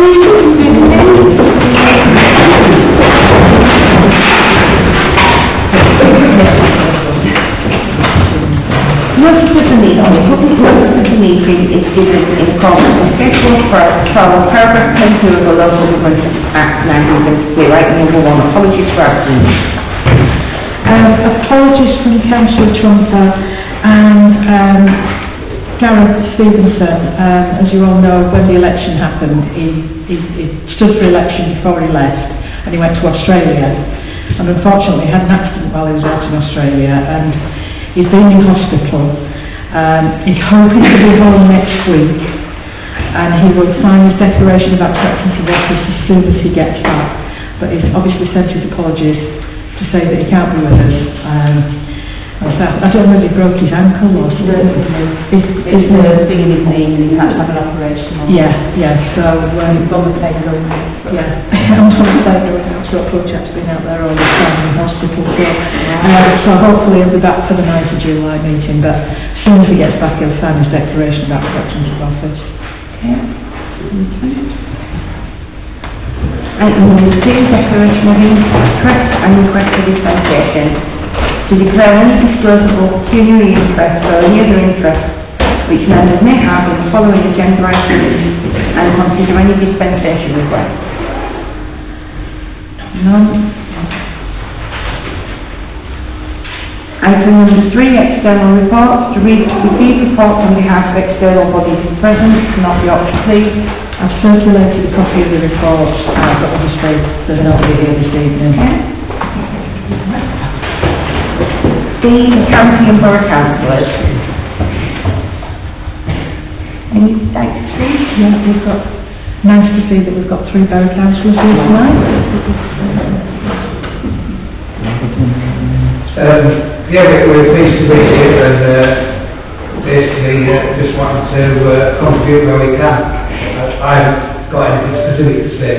Notice of the meeting. Public notice of the meeting is given in accordance with Schedule 12, paragraph 22 of the Local Government Act 1972, item number 1. Apologies for absence. Apologies from Councillor Trumper and Gareth Stevenson. As you all know, when the election happened, he stood for election before he left, and he went to Australia. And unfortunately, he had an accident while he was out in Australia, and he's been in hospital. He's hoping to be home next week, and he will sign his declaration of acceptance of office as soon as he gets back. But he's obviously sent his apologies to say that he can't be with us. I don't know if he broke his ankle or something. It's the thing in his knee and he had to have an operation on. Yeah, so he's on the plane going out. Yeah, I'm on the plane going out, so poor chap's been out there all the time in hospital. So hopefully he'll be back for the 9th of July meeting, but as soon as he gets back he'll sign his declaration of acceptance of office. Item number 2, declaration of interest and request for dispensation. To declare any disclosable pecuniary interest or any other interest which members may have in the following agenda items and consider any dispensation request. None. Item number 3, external reports. To receive reports on behalf of external bodies present, not the option, please. I've circulated a copy of the report, but obviously there's nobody here this evening. The county and borough councillors. Any thanks, please? Yeah, we've got, nice to see that we've got 3 borough councillors here tonight. We're pleased to be here and basically just wanted to contribute where we can. I haven't got anything specific to say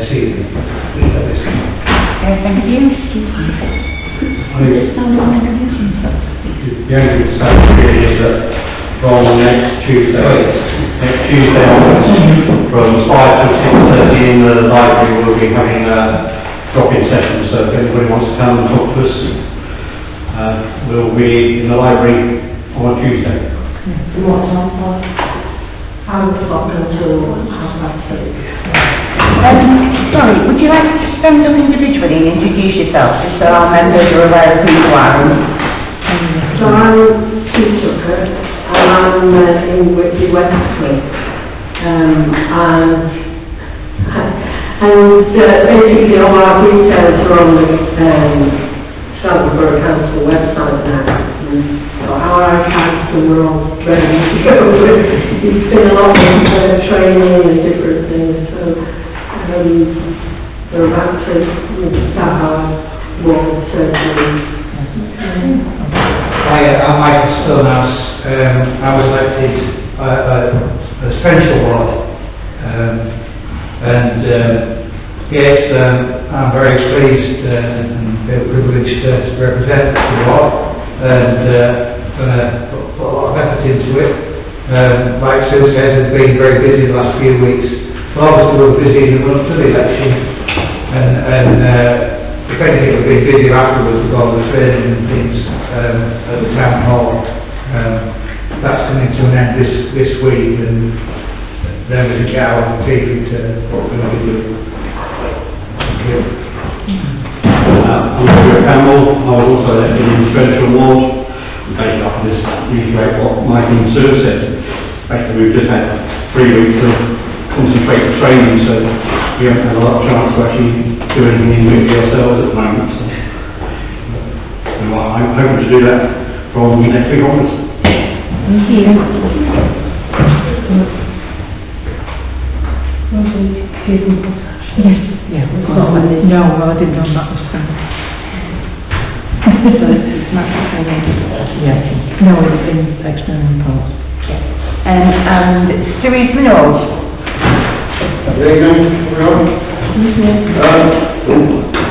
this evening. Thank you. The only thing to say really is that from next Tuesday onwards, from 5 to 6:30 in the library, we'll be having a drop-in session, so if anybody wants to come and talk to us, we'll be in the library on Tuesday. What time? How o'clock until 6:30? Sorry, would you like to stand up individually and introduce yourself, just so our members are aware of who you are? So I'm Sue Tucker, and I'm in Whitby, Whitby. And basically all our details are on the Southern Borough Council website now. So our accounts and we're all ready to go. It's been a lot of training and different things, so we're about to start our ward surgery. I'm Michael Stonehouse. I was elected as central ward, yes, I'm very pleased and feel privileged to represent the ward, and going to put a lot of effort into it. Like Sue says, it's been very busy the last few weeks. Well, obviously we were busy in the run to the election, and if anything, we've been busy afterwards with all the training and things at the town hall. That's coming to an end this week, and then we can get our teeth into what we're going to be doing. Thank you. I'm Stuart Campbell. I was also elected in the Central Ward. Based off this, reiterate what Mike and Sue said. Basically, we've just had 3 weeks of concentrated training, so we haven't had a lot of chance to actually do anything in Whitby ourselves at the moment. So I'm hoping to do that from next week onwards. Thank you. Yes. Yeah. No, well, I didn't know that was coming. Yeah. No, it's in external reports. And Stuart Minors. Good evening, everyone.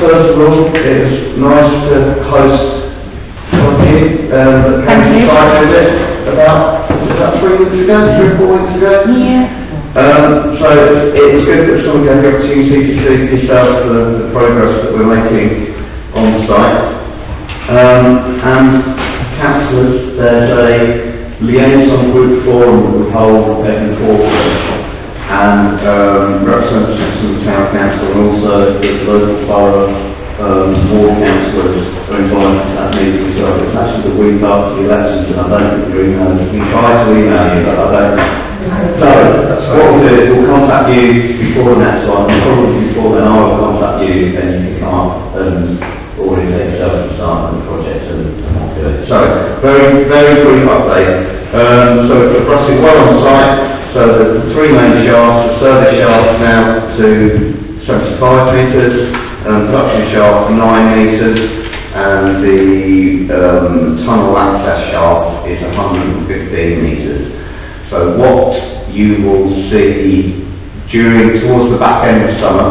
First of all, it's nice to host one here. Came to site visit about 3 weeks ago, 3 or 4 weeks ago. Yeah. So it was good that someone gave the opportunity to see yourself the progress that we're making on the site. And councillors, there's a liaison group forum that we hold every quarter, and representatives from the town council and also the local borough ward councillors are involved in that meeting. So it's actually the week after the elections, and I don't think you're emailing. We tried to email you, but I don't. So what we'll do is we'll contact you before the next one, and probably before then I will contact you, and you can come up and already take yourself to start on the project and do it. So very brief update. So we're progressing well on site. So the three main shafts, the service shaft now to 75 metres, production shaft 9 metres, and the tunnel access shaft is 115 metres. So what you will see towards the back end of summer,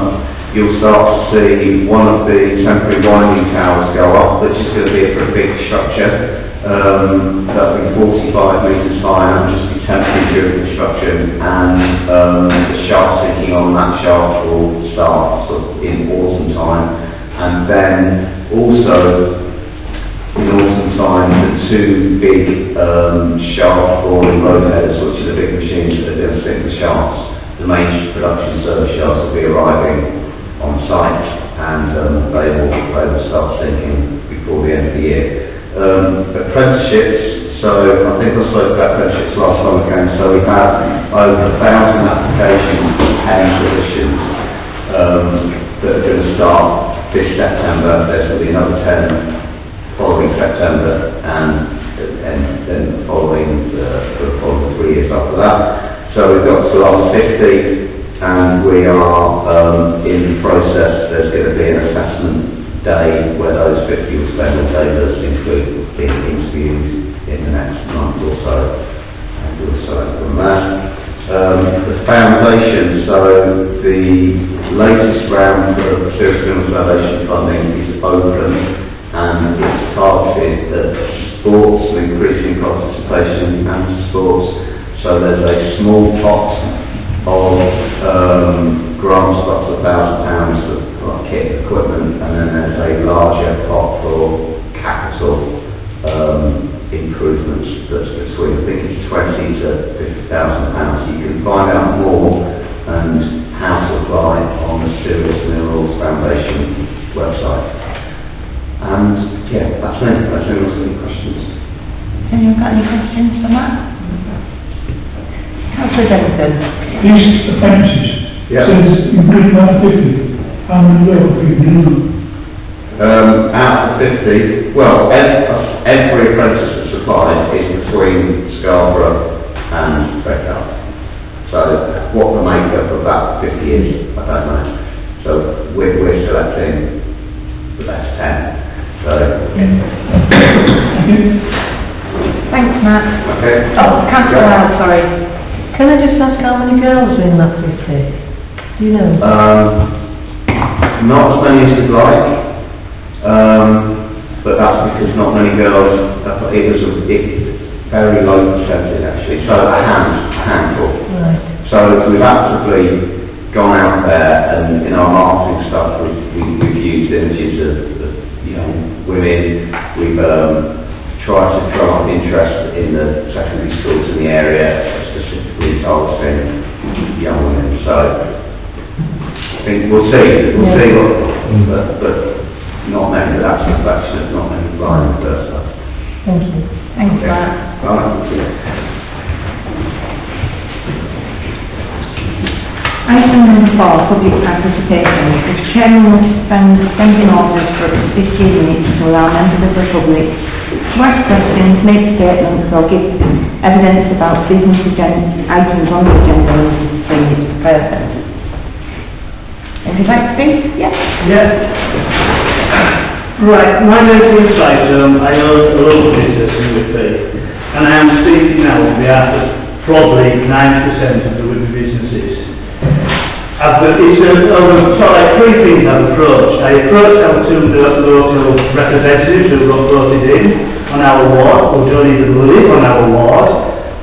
you'll start to see one of the temporary winding towers go up, which is going to be a pretty big structure. That'll be 45 metres high and just be temporary during construction, and the shaft sinking on that shaft will start sort of in autumn time, and then also in autumn time the two big shaft boring road headers, which are the big machines that are going to sink the shafts. The main production service shafts will be arriving on site, and they will start sinking before the end of the year. Apprenticeships, so I think I spoke about apprenticeships last time I came, so we've had over 1,000 applications for 10 positions that are going to start this September. There's going to be another 10 following September, and then following the following 3 years after that. So we've got to the last 50, and we are in the process. There's going to be an assessment day where those 50 will spend all day listening to being interviewed in the next month or so, and we'll select from there. The foundation, so the latest round for Serious Criminal Foundation funding is open, and it's targeted at sports and increasing participation and sports. So there's a small pot of grants up to £1,000 for kit equipment, and then there's a larger pot for capital improvements that's between, I think it's £20,000 to £50,000. You can find out more and how to apply on the Serious Minerals Foundation website. And yeah, that's it. That's any questions. Anyone got any questions for Matt? Councillor Denison. These apprentices, says increase by 50, how many girls do you do? Out of 50, well, every apprentice that's applied is between Scarborough and Redcar. So what the makeup of that 50 is, I don't know. So we're selecting the best 10. So, Thanks, Matt. okay. Oh, Councillor Howard, sorry. Can I just ask how many girls are in that 50? Do you know? Not as many as we'd like, but that's because not many girls. It was a very low percentage actually. So a handful. Right. So we've actively gone out there, and in our marketing stuff, we've used images of young women. We've tried to drum up interest in the secondary schools in the area, specifically targeting young women. So I think we'll see what, but not many. That's a reflection of not many blind first time. Thank you. Thanks, Matt. Item number 4, public participation. The Chairman will suspend in orders for 15 minutes to allow members of the public to ask questions, make statements or give evidence about business items on the agenda and bring it further. Would you like to speak? Yes. Yeah. Right, my name is Item. I own a local business in Whitby, and I am speaking now on behalf of probably 90% of the Whitby businesses. Three things I've approached. I approached our two local representatives who brought it in on our ward, who don't even live on our ward.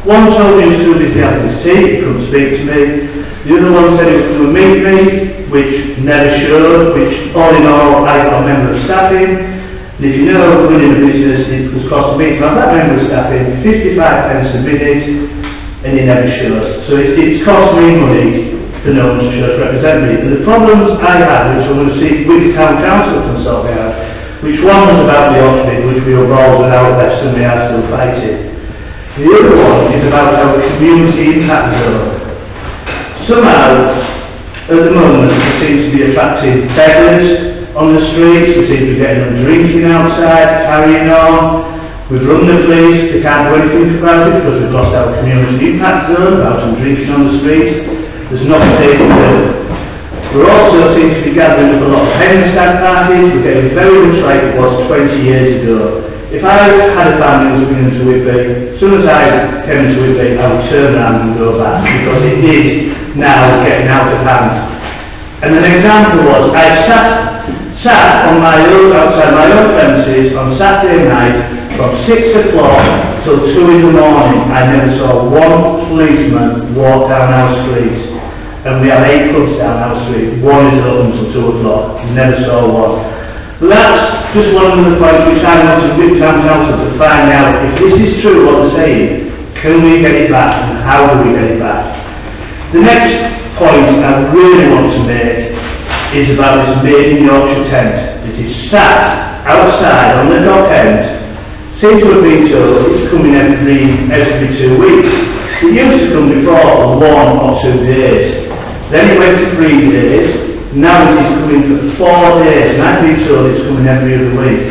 One told me he was too busy having his tea, he couldn't speak to me. The other one said he was going to meet me, which never showed, which all in all I got a member of staff in. And if you know, running a business, it was costing me to have that member of staff in 55 pence a minute, and he never shows. So it's cost me money for no one to show to represent me. And the problems I had, which I'm going to see with the town council can sort me out, which one was about the orchard, which we were rolled out left and we are still fighting. The other one is about our community impact zone. Somehow, at the moment, there seems to be attracting beggars on the streets, we seem to be getting them drinking outside, carrying on. We've run the police, they can't do anything about it because we've lost our community impact zone, about them drinking on the street. There's nothing they can do. We're also seem to be gathering up a lot of hen-stand parties, we're getting very much like it was 20 years ago. If I had a family who was coming into Whitby, as soon as I came into Whitby, I would turn around and go back, because it is now getting out of hand. And an example was, I sat on my own, outside my own premises on Saturday night from 6 o'clock till 2 in the morning. I never saw one policeman walk down our street. And we have 8 clubs down our street. One is open till 2 o'clock. Never saw one. But that's just one of the points which I want to give town council to find out if this is true what they're saying. Can we get it back, and how do we get it back? The next point I really want to make is about this Made in Yorkshire tent. It is sat outside on the dock end. Seems to have been told it's coming every 2 weeks. It used to come before for 1 or 2 days. Then it went to 3 days. Now it is coming for 4 days, and I've been told it's coming every other week.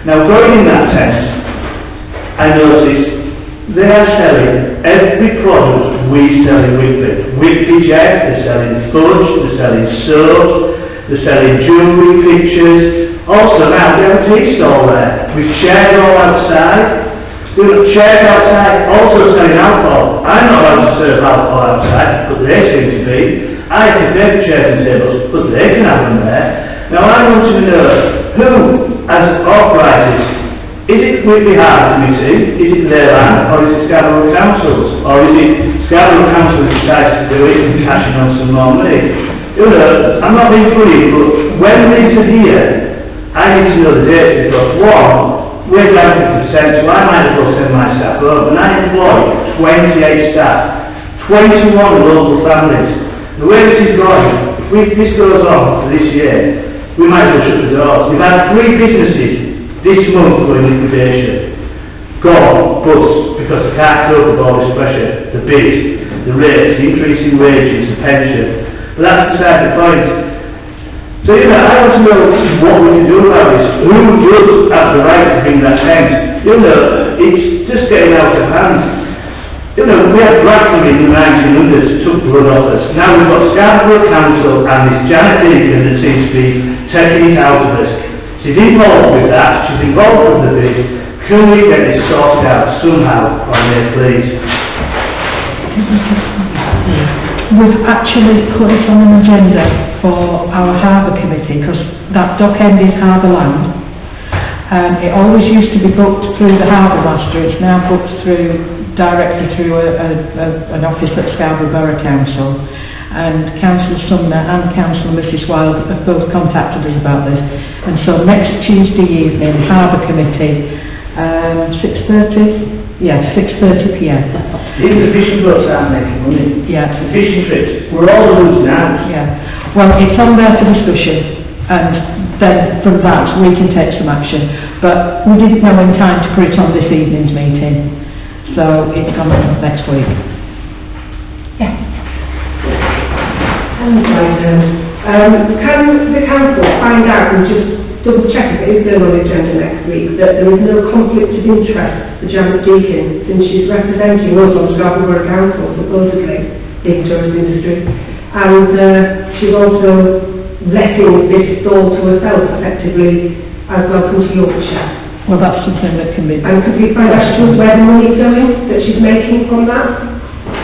Now going in that tent, I noticed they are selling every product we sell in Whitby. Whitby Jet, they're selling fudge, they're selling soap, they're selling jewellery pictures. Also now they have a tea stall there, with chairs all outside. We've got chairs outside, also selling alcohol. I'm not allowed to serve alcohol outside, but they seem to be. I can make chairs and tables, but they can have them there. Now I want to know who has authorised this. Is it Whitby Harbour Committee, is it Leyland, or is it Scarborough Councils? Or is it Scarborough Council who decides to do it and cashing on some more money? You know, I'm not being funny, but when they interfere, I need to know the dates, because one, we're down 50%, so I might as well send my staff home, and I employ 28 staff, 21 local families. The way this is going, if this goes on for this year, we might as well shut the doors. We've had 3 businesses this month going in liquidation. Gone, bust, because they can't cope with all this pressure, the bid, the rates, the increase in wages, the pension. But that's beside the point. So, you know, I want to know what we can do about this. Who does have the right to bring that tent? You know, it's just getting out of hand. You know, we had Bradley in the 1900s, took blood off us. Now we've got Scarborough Council and this Janet Deacon that seems to be taking it out of us. She's involved with that, she's involved with the bid. Can we get this sorted out somehow on this, please? We've actually put it on an agenda for our harbour committee, because that dock end is harbour land. It always used to be booked through the harbour master, it's now booked directly through an office at Scarborough Borough Council, and Councillor Sumner and Councillor Mrs Wilde have both contacted us about this. And so next Tuesday evening, Harbour Committee, 6:30? Yeah, 6:30 p.m. Even the fishing boats aren't making money. Yeah. The fishing trips, we're all losing out. Yeah. Well, it's on there for discussion, and then from that we can take some action. But we didn't know in time to put it on this evening's meeting. So it's coming next week. Yeah. Can the council find out and just double check if it is still on the agenda next week that there is no conflict of interest for Janet Deacon, since she's representing us on Scarborough Borough Council supposedly in the tourist industry, and she's also letting this stall to herself effectively as Welcome to Yorkshire. Well, that's something that can be... And could we find out where the money's going that she's making from that?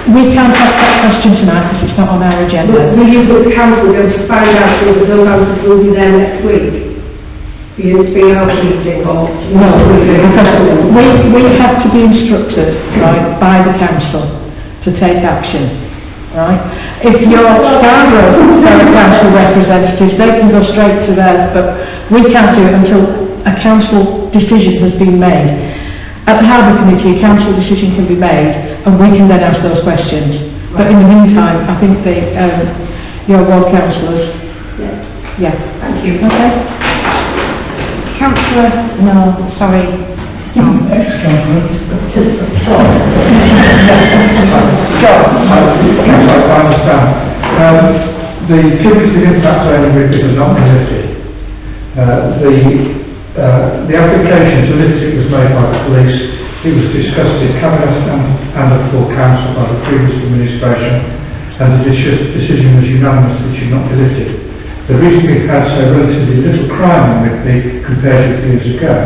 We can't ask that question tonight because it's not on our agenda. Will you, as council, be able to find out if those answers will be there next week? being absolutely involved? No, because we have to be instructed, right, by the council to take action, right? If your Scarborough council representatives, they can go straight to there, but we can't do it until a council decision has been made. At the Harbour Committee, a council decision can be made, and we can then ask those questions. But in the meantime, I think your ward councillors, yeah. Thank you. Okay. Councillor, no, sorry. Ex-councillor. Councillor, I understand. The cumulative impact on Whitby was not lifted. The application to lift it was made by the police. It was discussed in Cabinet and the full council by the previous administration, and the decision was unanimous that it should not be lifted. The reason we had so relatively little crime in Whitby compared with years ago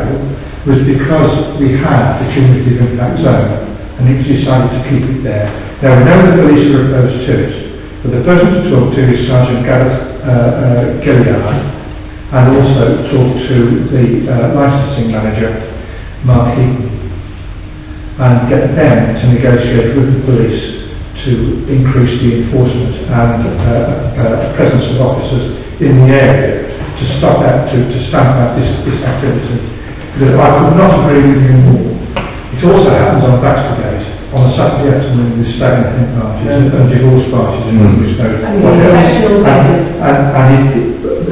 was because we had the cumulative impact zone, and it was decided to keep it there. Now, we know the police are opposed to it, but the person to talk to is Sergeant Gareth Gilliard, and also talk to the licensing manager, Mark Heaton, and get them to negotiate with the police to increase the enforcement and presence of officers in the area to stop that, to stamp out this activity. Because I could not agree with you more. It also happens on Baxter Gate, on a Saturday afternoon with staggering parties and divorce parties and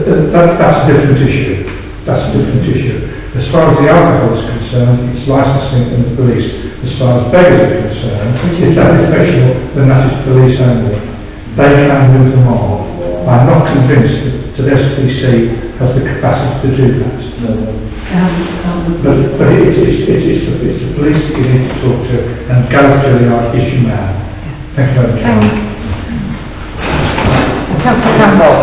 that's a different issue. That's a different issue. As far as the alcohol is concerned, it's licensing and the police. As far as beggars are concerned, if that is official, then that is police only. They can move them on. I'm not convinced that SPC has the capacity to do that. But it's the police that you need to talk to, and Gareth Gilliard is your man. Thank you very much. Councillor Campbell.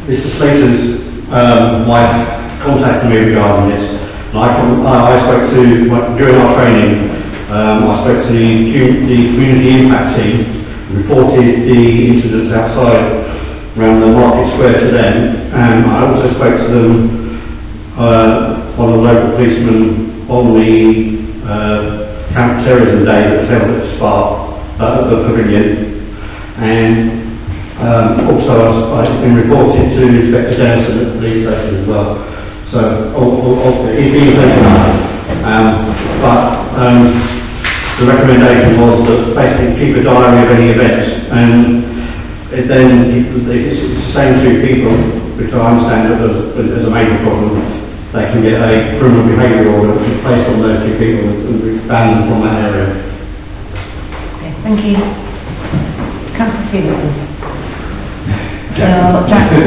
Mr. Slater's wife contacted me regarding this. I spoke to, during our training, I spoke to the community impact team, reported the incidents outside around the market square to them, and I also spoke to them, one of the local policemen on the counter-terrorism day that was held at the Pavilion, and also it's been reported to Inspector Dennison at the police station as well. So, it's been recognised, but the recommendation was that basically keep a diary of any events, and it's the same two people, which I understand as a major problem. They can get a criminal behaviour order which is placed on those two people and be banned from that area. Okay, thank you. Councillor Stevenson. Just to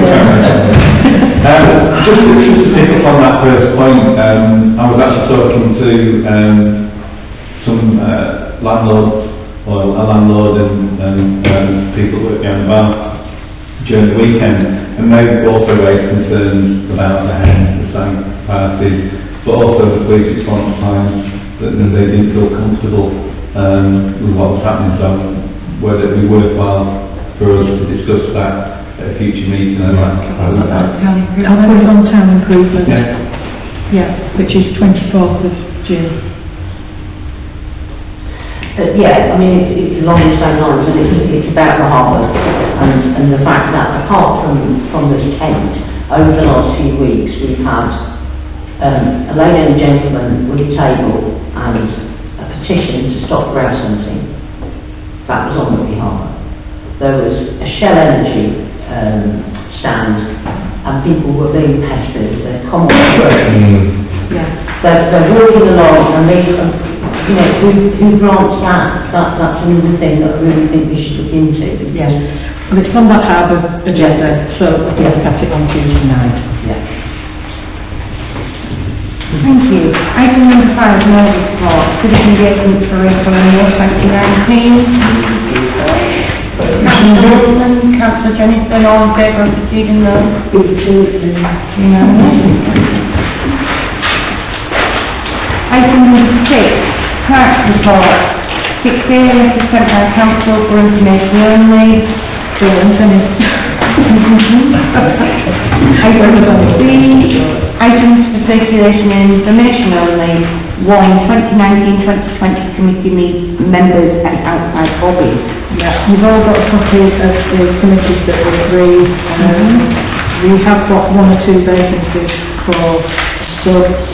pick up on that first point, I was actually talking to some landlords, or a landlord and people that work down the bar during the weekend, and they've also raised concerns about the same parties, but also the police response time, that they didn't feel comfortable with what was happening, so whether it be worthwhile for us to discuss that at a future meeting. I'll put it on town improvement. Yeah, which is 24th of June. Yeah, I mean, it's along the same lines, and it's about the harbour, and the fact that apart from the tent, over the last few weeks we've had a lady and a gentleman with a table and a petition to stop grouse hunting. That was on Whitby Harbour. There was a Shell Energy stand, and people were being pestered. They're common. They're walking along, and they, who grants that? That's another thing that I really think we should look into. Yes, and it's on that harbour agenda, so we'll look at it on Tuesday night. Yeah. Thank you. Item number 5, mail report, citizen engagement for April and May 2019. Councillor Wilson, Councillor Jennison, all in favour of receiving those? Item number 6, clerk's report. 6A, letter sent by council for information only. Items for circulation and information only. 1, 2019-2020 committee members and outside bodies. Yeah, you've all got a copy of the committees that we agreed. We have got 1 or 2 vacancies for subs,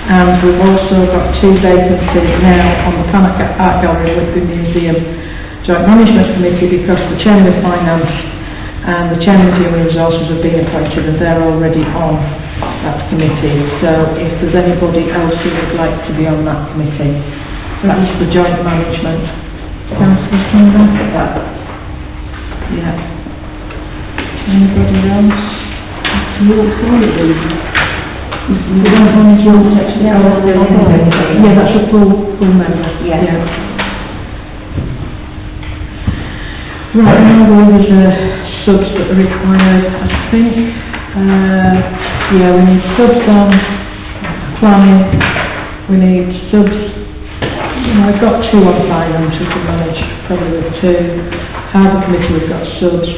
and we've also got 2 vacancies now on the Panic Art Gallery with the Museum Joint Management Committee, because the Chairman of Finance and the Chairman of Human Resources have been appointed and they're already on that committee. So if there's anybody else who would like to be on that committee, that's the Joint Management. Councillor Sanders? Yeah. Anybody else? Yeah, that's a full member. Yeah. Right, now there's subs that are required, I think. Yeah, we need subs on planning, we need subs, I've got 2 on finance, we can manage probably with 2. Harbour Committee, we've got subs.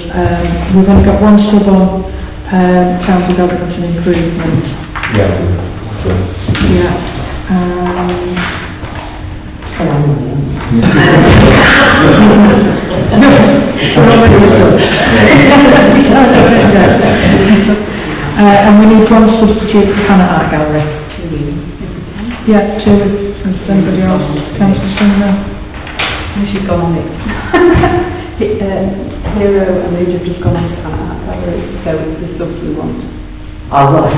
We've only got 1 sub on town development and improvement. Yeah. And we need 1 substitute for Hannah Art Gallery. Yeah, 2. And somebody else, Councillor Sumner. She's gone on it. Hero and Luge have just gone on to Hannah Art Gallery, so it's the stuff we want. Oh, right.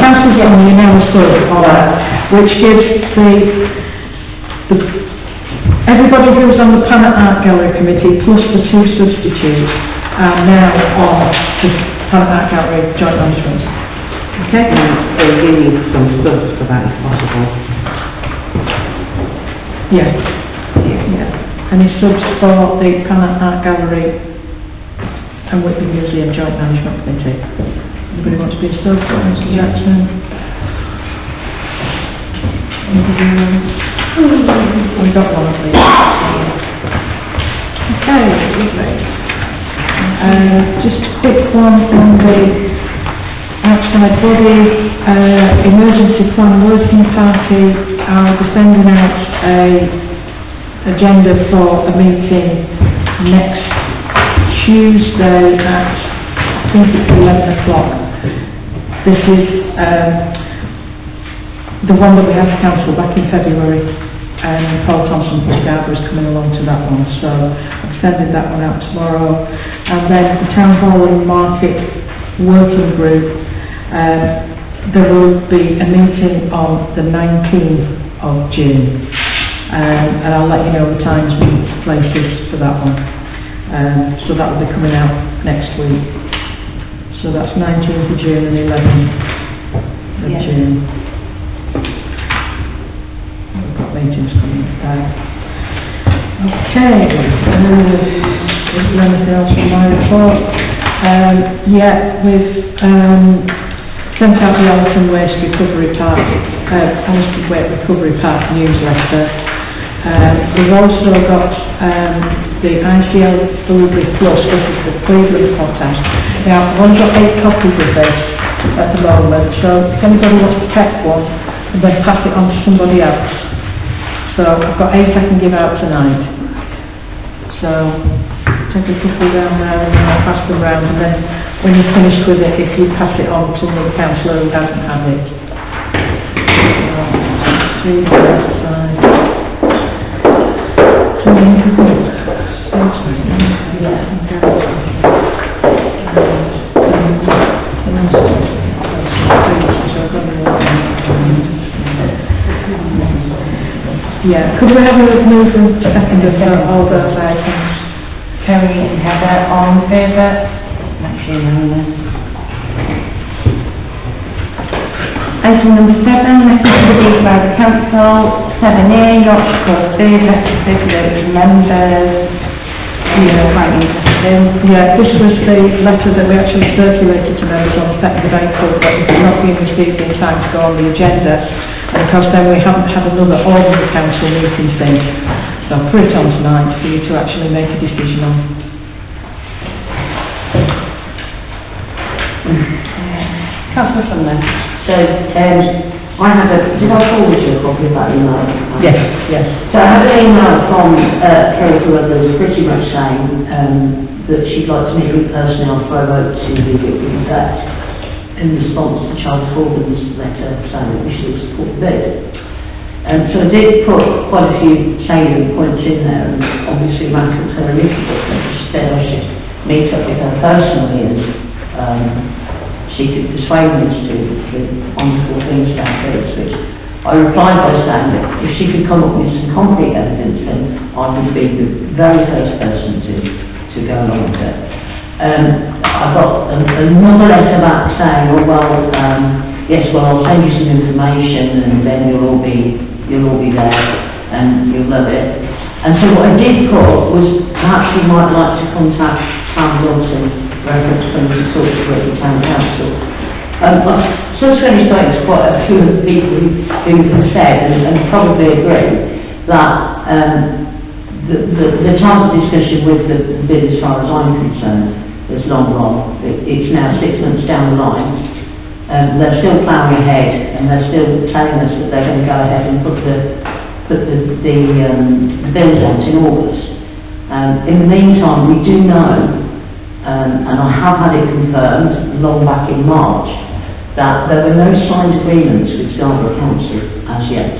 Councillor Sumner, you now which gives everybody who's on the Planet Art Gallery Committee plus the 2 substitutes are now on the Planet Art Gallery Joint Management. Okay? So we need some subs for that if possible. Yeah. Any subs for the Planet Art Gallery and Whitby Museum Joint Management Committee? Anybody want to be a sub? Mr. Jackson? Anybody else? We got 1 of these. Okay, lovely. Just a quick one on the outside body, emergency plan working party. I'll be sending out a agenda for a meeting next Tuesday at, I think it's 11 o'clock. This is the one that we had to cancel back in February, and Paul Thompson from Scarborough is coming along to that one, so I'm sending that one out tomorrow. And then the Town Hall and Market Working Group, there will be a meeting on the 19th of June, and I'll let you know the times and places for that one. So that will be coming out next week. So that's 19th of June and 11th of June. We've got meetings coming up. Okay, is there anything else from my report? We've sent out the Alton Waste Recovery Park, Waste Recovery Park newsletter. We've also got the ICL Delivery Plus, this is the Cleveland contest. Now, I've only got 8 copies of this at the moment, so if anybody wants to take one, and then pass it on to somebody else. So I've got 8 I can give out tonight. So take a couple down there and I'll pass them round, and then when you're finished with it, if you pass it on to the councillor who doesn't have it. Could we have a move and second of all those items? Kerry and Heather, all in favour? That's unanimous. Item number 7, message received by the council. 7A, Yorkshire Coast Bay, message circulated to members. We are quite interested in. This was the letter that we actually circulated to members on the 2nd of April, but it's not been received in time to go on the agenda. And because then we haven't had another ordinary council meeting since. So I'll put it on tonight for you to actually make a decision on. Councillor Sunday. So, I had did I forward you a copy of that email? Yes, yes. So I had an email from Kerry Carruthers pretty much saying that she'd like to meet me personally after I wrote to the effect in response to Charles Forden's letter saying that we should support the bid. So I did put quite a few salient points in there, and obviously rattled her a little bit, and she said I should meet up with her personally and she could persuade me to do the wonderful things about this, which I replied by saying that if she could come up with some concrete evidence, then I would be the very first person to go along with it. I got another letter back saying, oh well, yes, well I'll send you some information and then you'll all be there and you'll love it. And so what I did put was perhaps you might like to contact Sam Wilson, reference when to talk to the town council. Subsequently spoke to quite a few people who have said and probably agree that the time of discussion with the bid, as far as I'm concerned, is long gone. It's now 6 months down the line. They're still ploughing ahead, and they're still telling us that they're going to go ahead and put the bills out in August. In the meantime, we do know, and I have had it confirmed long back in March, that there were no signed agreements with Scarborough Council as yet.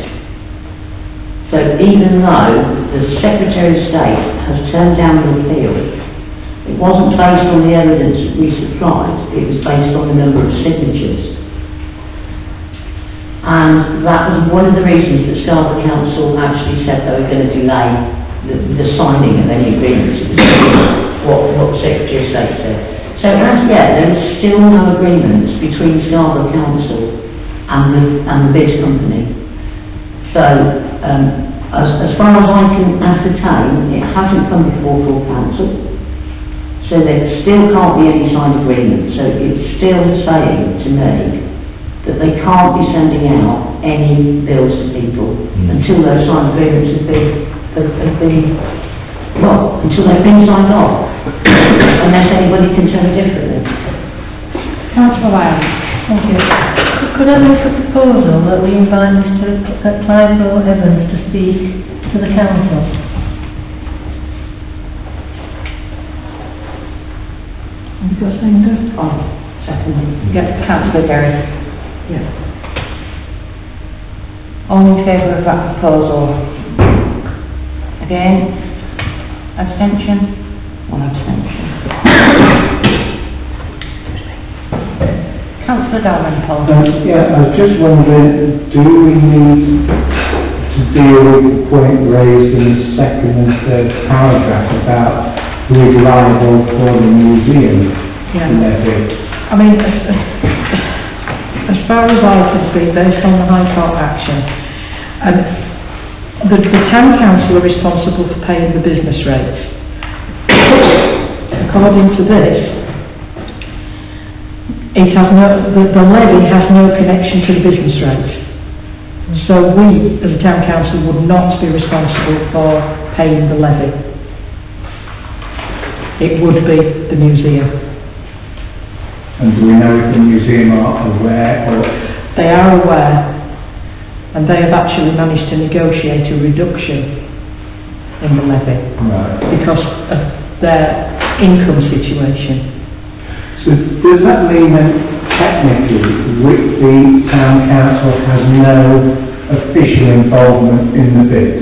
So even though the Secretary of State has turned down the appeal, it wasn't based on the evidence that we supplied, it was based on the number of signatures. And that was one of the reasons that Scarborough Council actually said they were going to delay the signing of any agreements, what the Secretary of State said. So as yet, there is still no agreements between Scarborough Council and the bid company. So, as far as I can ascertain, it hasn't come before full council. So there still can't be any signed agreement. So it's still saying to me that they can't be sending out any bills to people until those signed agreements have been until they've been signed off, unless anybody can tell me differently. Councillor White, thank you. Could I make a proposal that we invite Mr. Clive Evans to speak to the council? Have you got a seconder? Oh, second. Yes, Councillor Derry. Yeah. All in favour of that proposal? Against? Abstention? One abstention. Councillor Dalrymple. Yeah, I was just wondering, do we need to deal with the point raised in the second and third paragraph about who is liable for the museum in their bid? I mean, as far as I can see, based on the High Court action, the town council are responsible for paying the business rates. According to this, it has the levy has no connection to the business rates. So we, as a town council, would not be responsible for paying the levy. It would be the museum. And do we know if the museum are aware or... They are aware, and they have actually managed to negotiate a reduction in the levy because of their income situation. So does that mean that technically Whitby Town Council has no official involvement in the bid?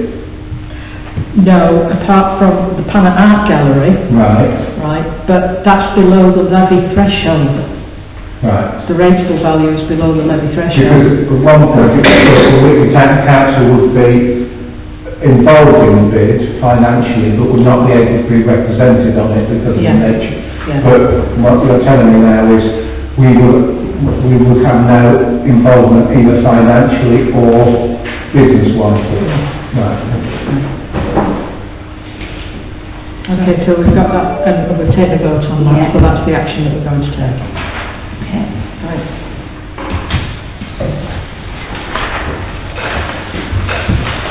No, apart from the Panna Art Gallery. Right, but that's below the levy threshold. Right. The rental value is below the levy threshold. Because at one point, the Whitby Town Council would be involved in the bid financially, but would not be able to be represented on it because of the nature. Yeah. But what you're telling me now is we would have no involvement either financially or business-wise. Right. Okay, so we've got that, and we've taken a vote on that, so that's the action that we're going to take. Okay, right.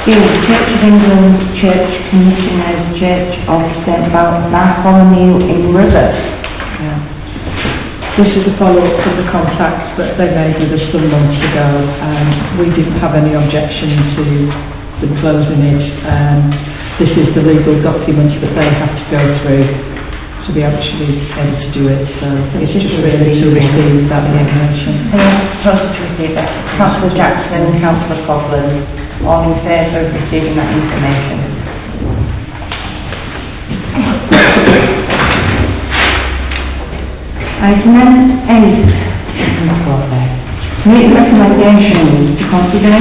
Church of England, Church Commissioners, Church of St Bartholomew in Rutherford. Yeah. This is a follow-up to the contacts that they made with us some months ago. We didn't have any objection to them closing it. This is the legal documents that they have to go through to be actually able to do it. So it's just really to receive that information. Supposed to receive that. Councillor Jackson and Councillor Coughlin, all in favour of receiving that information. Item 8. Make recommendations to consider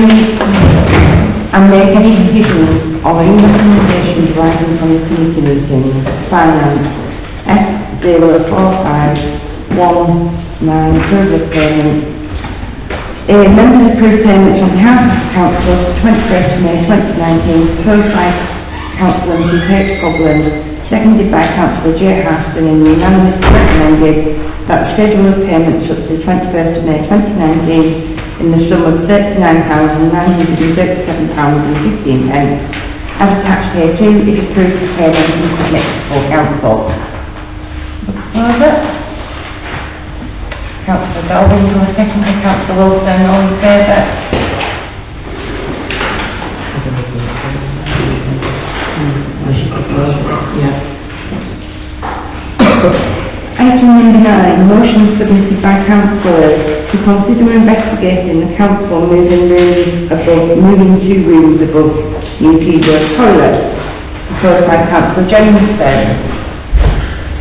and make any decisions or any recommendations arising from the committee meeting. Finance F045190 approval of payment. Members approve payments on behalf of the Council 21st of May 2019, proposed by Councillor H. Coughlin, seconded by Councillor J. Harston, and unanimously recommended that the schedule of payments up to the 21st of May 2019 in the sum of £39,937.15 as attached here too is approved for payment and submitted to full council. Councillor Dalby, for a second, and Councillor Wilson, all in favour? Item number 9, motion submitted by councillors to consider investigating the council moving two rooms above new Pedro toilet, proposed by Councillor James.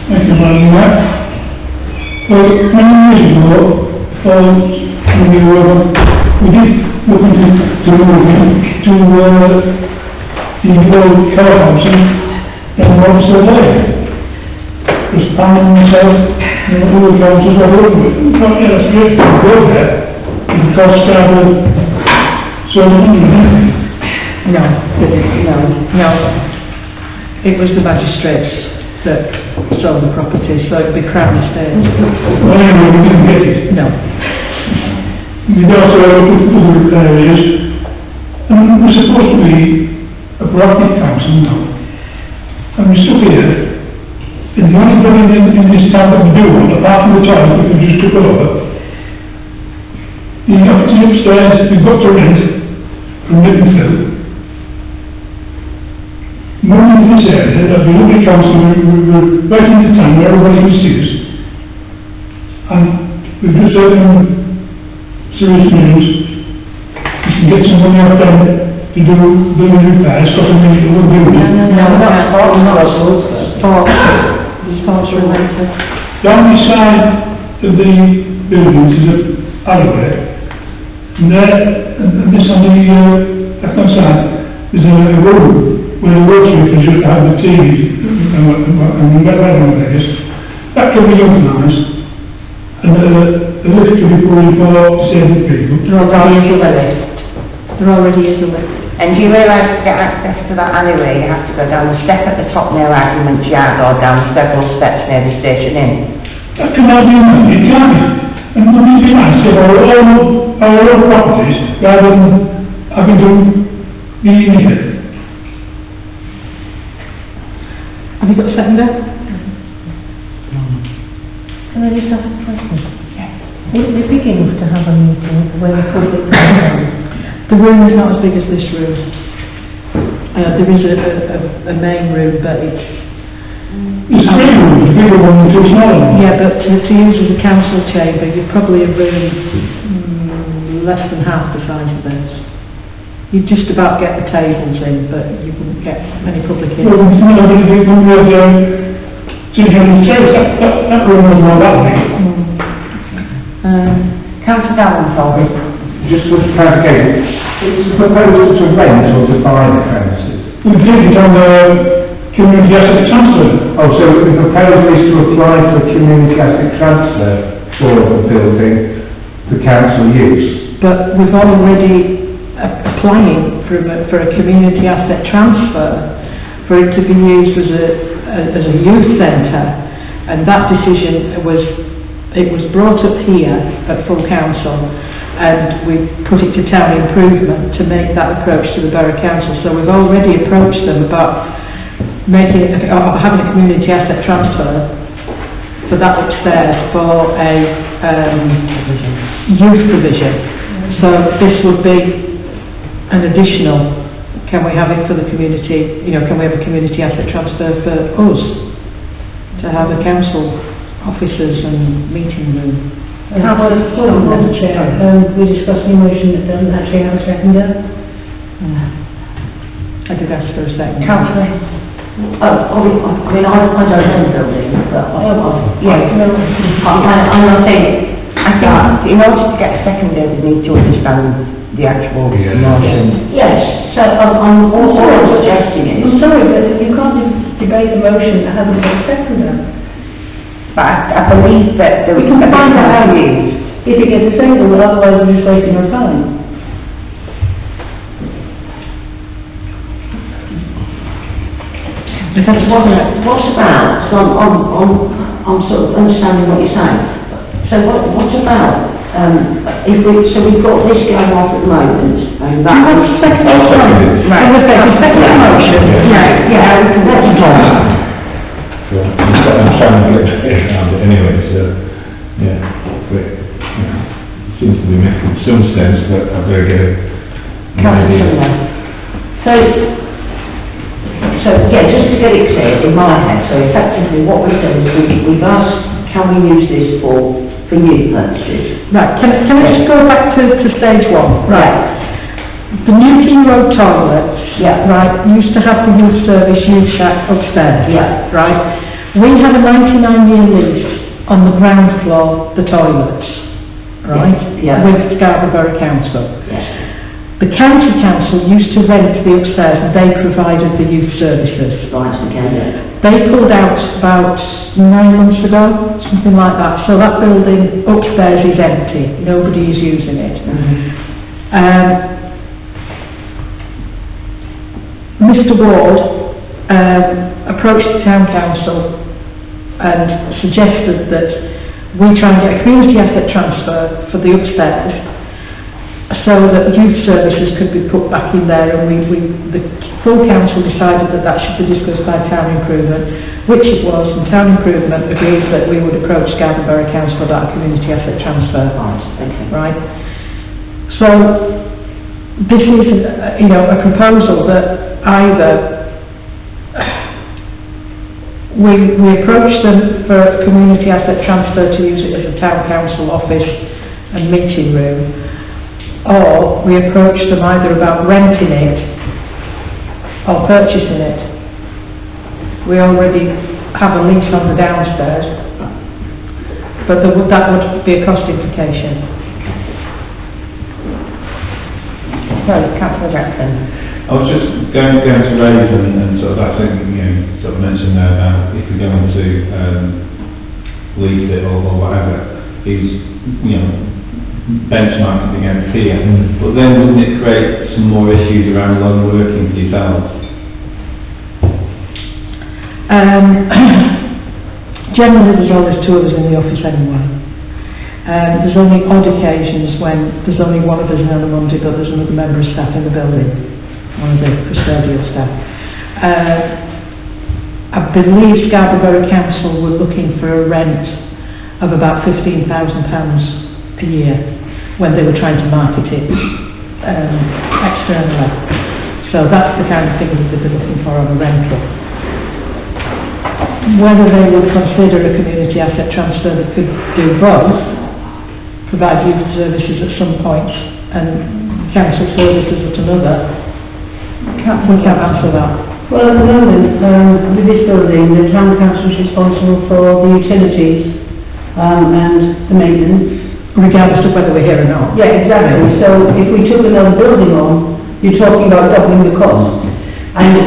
Thank you, Madam Mayor. Well, many years ago, we did look into the old car housing and also there. Because Pam and myself, and all the councils were working with. We can't get us straight to go there, because so many. No. It was the magistrates that sold the property, so it'd be Crown Estate. Well, anyway, we didn't get it. No. We also have other areas, and we're supposed to be a bracket council now. And we're stuck here, and the only thing in this town that we do want, apart from the town that we just took over, you have to see upstairs, you've got to rent from Liverpool. Moving to this area, as we look at council, we're right in the town where everybody can see us. And we've just opened serious news. You can get somebody out there to do repairs, got a minute to do it. No, that's sports related. Down the side of the buildings is an alleyway. And there, and this on the left-hand side, is a room where the road sweepers used to have the TV and whatever it is. That can be utilised, and the lift can be put in for disabled people. There already is a lift. There already is a lift. And do you realise to get access to that alleyway, you have to go down the step at the top near Argument Yard or down several steps near the Station Inn? That can all be amended, can't it? And we need to be nice to our own properties rather than having to be in here. Have you got a seconder? Can I just ask a question? Would it be big enough to have a meeting where the public can come? The room is not as big as this room. There is a main room, but it's... It's a big room, it's a bigger one than two smaller ones. Yeah, but to use as a council chamber, you'd probably have room less than half the size of this. You'd just about get the tables in, but you wouldn't get many public in. Well, it's not a big room with that room was not that big. Councillor Dalrymple. Just for clarification, it's a proposal to rent or to buy the premises? We did it on the community asset transfer. Oh, so the proposal is to apply for a community asset transfer for the building for council use? But we've already applying for a community asset transfer for it to be used as a youth centre, and that decision was brought up here at full council. and we put it to town improvement to make that approach to the Borough Council. So we've already approached them about having a community asset transfer for that upstairs for a youth provision. So this would be an additional, can we have it for the community, can we have a community asset transfer for us to have a council officers and meeting room? Madam Chair, we're discussing a motion that doesn't actually have a seconder. I did ask for a second. Councillor? I don't own the building, but I'm not saying, I think in order to get a seconder, we need to understand the actual motion. yes, so all I'm suggesting is, I'm sorry, but you can't debate a motion that hasn't got a seconder. But I believe that there We can find out how if it gets a seconder, well, otherwise we're just wasting our time. what's about, so I'm sort of understanding what you're saying. So what about, we've got this going on at the moment, and that was... Right, second motion. I'm trying to get around it anyway, so, yeah, but, it seems to be making some sense, but I've got to get an idea. So, just to get it clear in my head, so effectively what we've done is we've asked, can we use this for youth purposes? Right, can I just go back to stage one? Right. The Newton Road toilets, right, used to have the youth service youth shack upstairs, right? We had a 99-year lease on the ground floor, the toilets, right? With Scarborough Borough Council. The county council used to rent the upstairs and they provided the youth services. They pulled out about 9 months ago, something like that. So that building upstairs is empty. Nobody is using it. Mr. Ward approached the town council and suggested that we try and get a community asset transfer for the upstairs, so that youth services could be put back in there, and the full council decided that should be discussed by town improvement, which it was, and town improvement agreed that we would approach Scarborough Borough Council about a community asset transfer. Right? So, this is, a proposal that either we approach them for a community asset transfer to use it as a town council office and meeting room, or we approach them either about renting it or purchasing it. We already have a lease on the downstairs, but that would be a cost implication. Sorry, Councillor Jackson. I was just going to raise and sort of, I think, sort of mentioned there about if we're going to lease it or whatever, is, benchmarking against here, but then wouldn't it create some more issues around long working for yourselves? Generally there's always two of us in the office anyway. There's only odd occasions when there's only one of us in on a Monday, but there's another member of staff in the building, one of the custodial staff. I believe Scarborough Borough Council were looking for a rent of about £15,000 a year when they were trying to market it externally. So that's the kind of thing that they'd be looking for on a rental. Whether they would consider a community asset transfer that could do both, provide youth services at some point and council services at another, we can't answer that. Well, at the moment, with this building, the town council is responsible for the utilities and the maintenance. Regardless of whether we're here or not. Yeah, exactly. So if we took another building on, you're talking about doubling the cost. And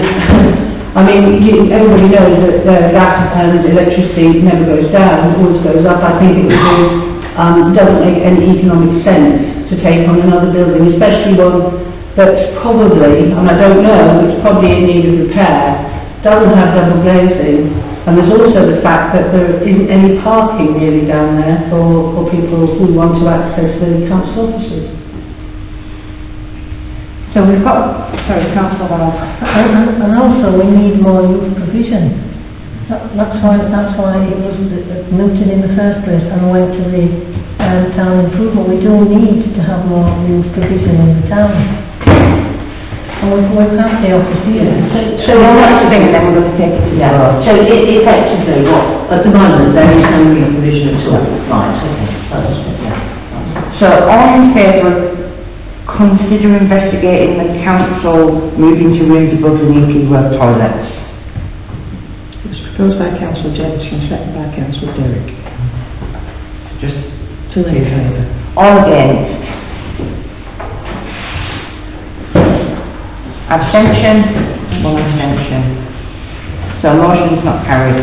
I mean, everybody knows that gas and electricity never goes down, it always goes up. I think it doesn't make any economic sense to take on another building, especially one that's probably, and I don't know, it's probably in need of repair, doesn't have double glazing, And there's also the fact that there isn't any parking really down there for people who want to access the council offices. So we've got, sorry, Councillor Wells. And also we need more youth provision. That's why it was noted in the first place and went to the town improvement. We do need to have more youth provision in the town. And we've had the office here. So all that thing, then we're going to take it to the other. So effectively, what, at the moment, there is no real provision at all. Right, okay, So all in favour of consider investigating the council moving to rooms above the new keywork toilets? It was proposed by Councillor James and seconded by Councillor Derrick. Just Two in favour. all against? Abstention? One abstention. So motion's not carried.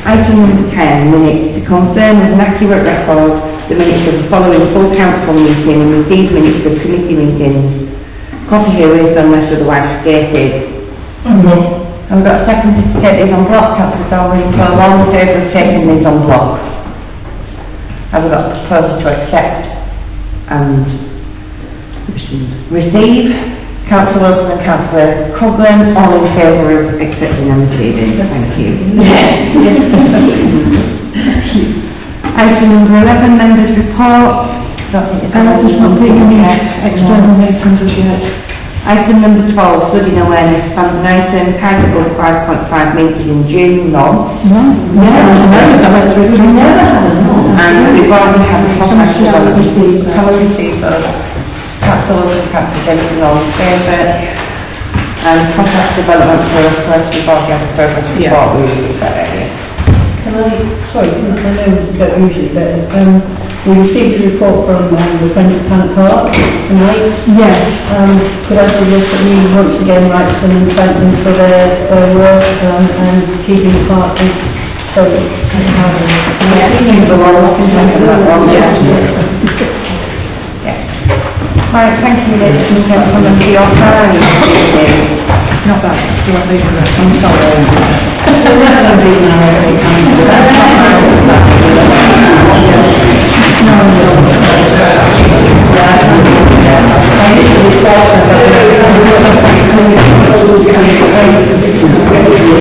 Item number 10, minutes. To confirm with an accurate record the minutes of the following full council meeting and receive minutes of committee meetings. Copy here is unless otherwise stated. I've got a second to take these on block, Councillor Selwyn, so I'm all in favour of taking these on block. I've got a proposal to accept and receive. Councillor Wilson and Councillor Coghlan, all in favour of accepting and receiving. Thank you. Item number 11, members' report. There's not been any external meetings as yet. Item number 12, flooding awareness standing item, Carrick 5.5 metres in June, none. And we've already had the proper development, received those. Council and Councillor Jensen all in favour. And contact development for us, we've already had the progress report, we received that earlier. Can I, sorry, I know we don't usually, but we received a report from the Friends of Plant Park tonight. Yes. Could I suggest that we once again write them and thank them for their work and keeping the park so Right, thank you ladies and gentlemen for your time. Not bad. Do you want these? I'm sorry. No.